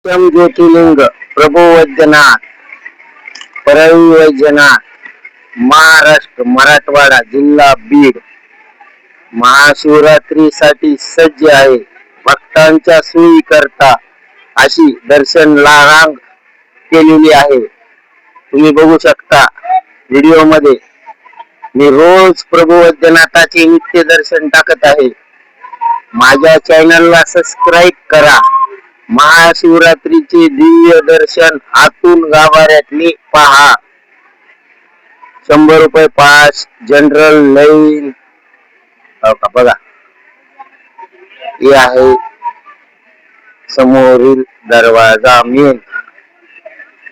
पंचम ज्योतिर्लिंग प्रभू वैद्यनाथ परळी वैद्यनाथ महाराष्ट्र मराठवाडा जिल्हा बीड महाशिवरात्रीसाठी सज्ज आहे. भक्तांच्या सोयी करता अशी दर्शन रांग केलेली आहे. तुम्ही बघू शकता व्हिडिओ मध्ये मी रोज प्रभू वैद्यनाथाचे नित्य दर्शन टाकत आहे. माझ्या चॅनलला सबस्क्राईब करा. महाशिवरात्रीचे दिव्य दर्शन आतून गाभाऱ्यातले पहा. 100 रुपये पास, जनरल लाईन बघा. हे आहे समोरील दरवाजा मेन.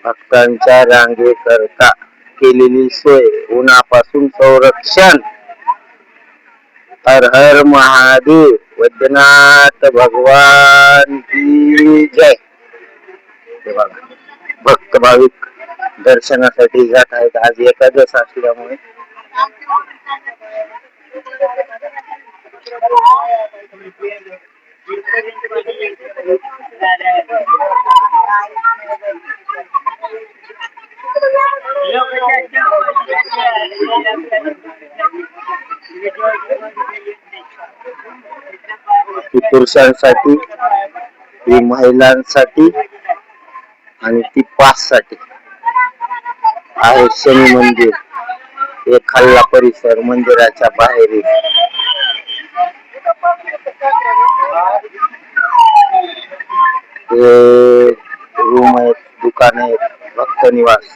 भक्तांच्या रांगेकरता केलेली सोय. उन्हापासून संरक्षण. हर हर महादेव. वैद्यनाथ भगवान की जय. भक्त भाविक दर्शनासाठी जात आहेत. आज एकादश असल्यामुळे ती पुरुषांसाठी, ती महिलांसाठी आणि ती पास साठी आहे. शनी मंदिर हे खाल्ला परिसर मंदिराच्या बाहेर रूम आहेत, दुकान आहेत, भक्त निवास.